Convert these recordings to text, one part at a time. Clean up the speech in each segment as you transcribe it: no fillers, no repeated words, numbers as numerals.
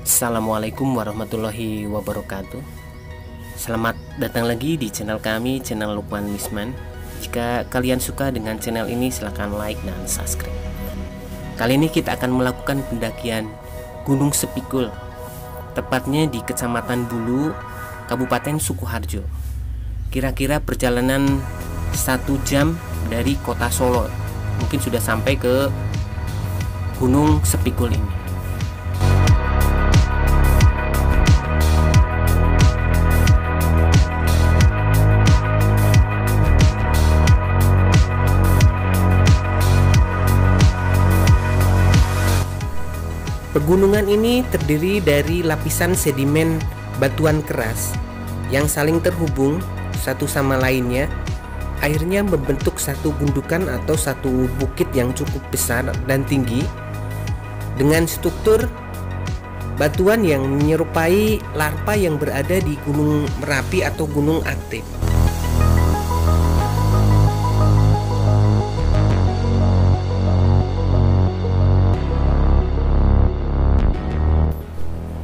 Assalamualaikum warahmatullahi wabarakatuh. Selamat datang lagi di channel kami, channel Lukman Misman. Jika kalian suka dengan channel ini, silahkan like dan subscribe. Kali ini kita akan melakukan pendakian Gunung Sepikul, tepatnya di Kecamatan Bulu, Kabupaten Sukoharjo. Kira-kira perjalanan 1 jam dari kota Solo. Mungkin sudah sampai ke Gunung Sepikul ini. Pegunungan ini terdiri dari lapisan sedimen batuan keras yang saling terhubung satu sama lainnya. Akhirnya membentuk satu gundukan atau satu bukit yang cukup besar dan tinggi dengan struktur batuan yang menyerupai larva yang berada di Gunung Merapi atau gunung aktif.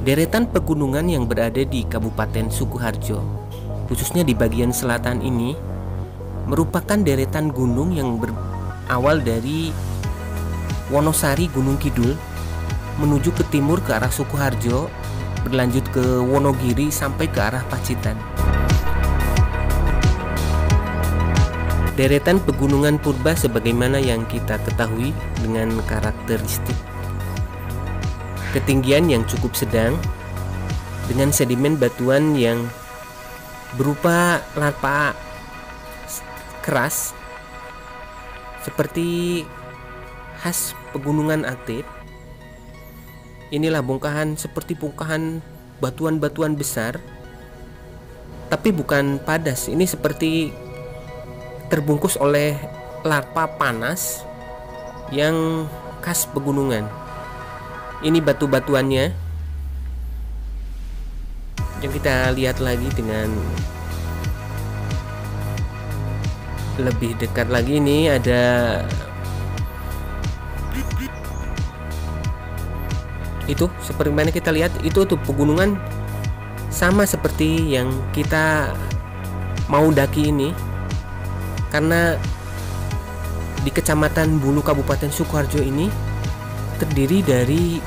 Deretan pegunungan yang berada di Kabupaten Sukoharjo, khususnya di bagian selatan ini, merupakan deretan gunung yang berawal dari Wonosari Gunung Kidul menuju ke timur ke arah Sukoharjo, berlanjut ke Wonogiri sampai ke arah Pacitan. Deretan pegunungan purba sebagaimana yang kita ketahui dengan karakteristik ketinggian yang cukup sedang dengan sedimen batuan yang berupa larva keras seperti khas pegunungan aktif. Inilah bongkahan seperti bongkahan batuan-batuan besar, tapi bukan padas. Ini seperti terbungkus oleh larva panas yang khas pegunungan. Ini batu-batuannya yang kita lihat lagi dengan lebih dekat lagi. Ini ada itu seperti mana kita lihat itu tuh pegunungan sama seperti yang kita mau daki ini, karena di Kecamatan Bulu Kabupaten Sukoharjo ini terdiri dari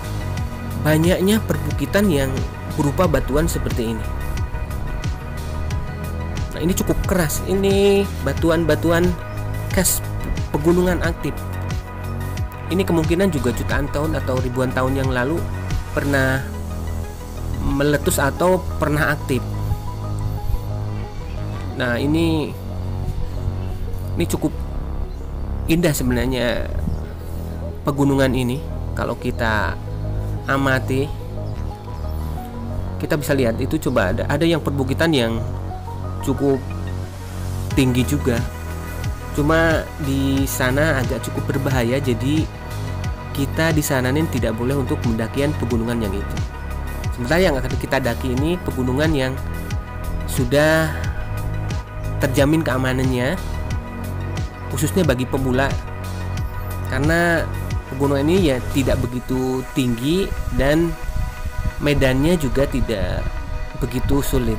banyaknya perbukitan yang berupa batuan seperti ini. Nah, ini cukup keras. Ini batuan-batuan khas pegunungan aktif. Ini kemungkinan juga jutaan tahun atau ribuan tahun yang lalu pernah meletus atau pernah aktif. Nah, ini cukup indah sebenarnya pegunungan ini. Kalau kita amati, kita bisa lihat itu, coba ada yang perbukitan yang cukup tinggi juga. Cuma di sana agak cukup berbahaya, jadi kita disaranin tidak boleh untuk mendakian pegunungan yang itu. Sementara yang akan kita daki ini pegunungan yang sudah terjamin keamanannya, khususnya bagi pemula, karena pegunungan ini ya tidak begitu tinggi dan medannya juga tidak begitu sulit.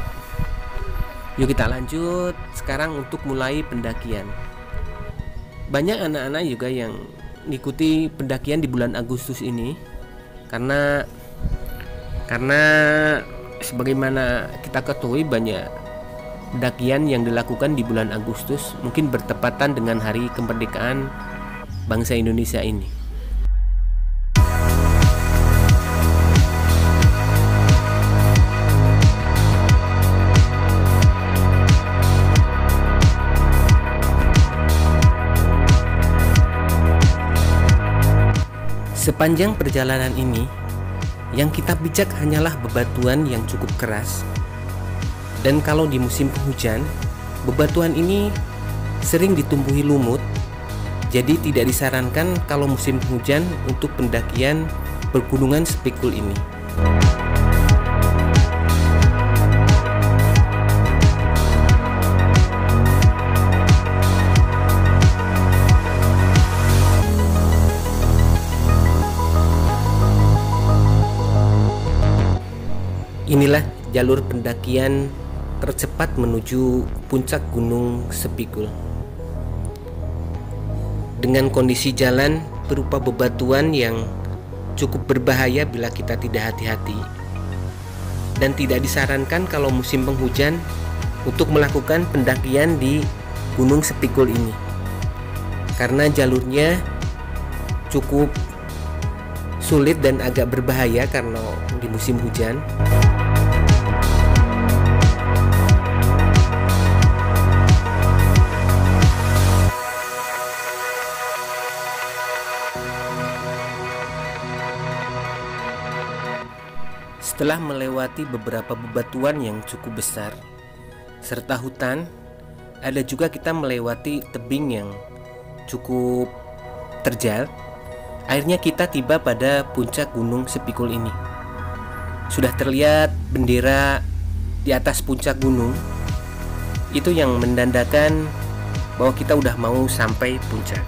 Yuk kita lanjut sekarang untuk mulai pendakian. Banyak anak-anak juga yang mengikuti pendakian di bulan Agustus ini karena sebagaimana kita ketahui banyak pendakian yang dilakukan di bulan Agustus, mungkin bertepatan dengan hari kemerdekaan bangsa Indonesia ini. Sepanjang perjalanan ini, yang kita pijak hanyalah bebatuan yang cukup keras. Dan kalau di musim penghujan, bebatuan ini sering ditumbuhi lumut. Jadi tidak disarankan kalau musim penghujan untuk pendakian Pegunungan Sepikul ini. Inilah jalur pendakian tercepat menuju puncak Gunung Sepikul. Dengan kondisi jalan berupa bebatuan yang cukup berbahaya bila kita tidak hati-hati, dan tidak disarankan kalau musim penghujan untuk melakukan pendakian di Gunung Sepikul ini, karena jalurnya cukup sulit dan agak berbahaya karena di musim hujan. Setelah melewati beberapa bebatuan yang cukup besar serta hutan, ada juga kita melewati tebing yang cukup terjal. Akhirnya kita tiba pada puncak Gunung Sepikul ini. Sudah terlihat bendera di atas puncak gunung. Itu yang menandakan bahwa kita udah mau sampai puncak.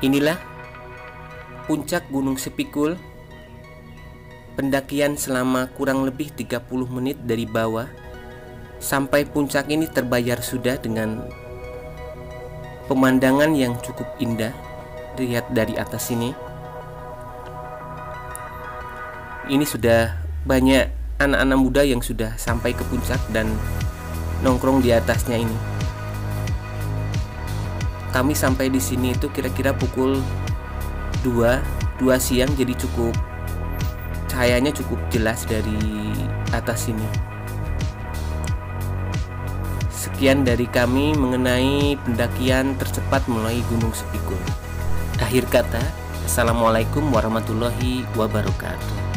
Inilah puncak Gunung Sepikul. Pendakian selama kurang lebih 30 menit dari bawah sampai puncak ini terbayar sudah dengan pemandangan yang cukup indah dilihat dari atas sini. Ini sudah banyak anak-anak muda yang sudah sampai ke puncak dan nongkrong di atasnya ini. Kami sampai di sini itu kira-kira pukul 2 siang, jadi cukup cahayanya cukup jelas dari atas sini. Sekian dari kami mengenai pendakian tercepat melalui Gunung Sepikul. Akhir kata, Assalamualaikum warahmatullahi wabarakatuh.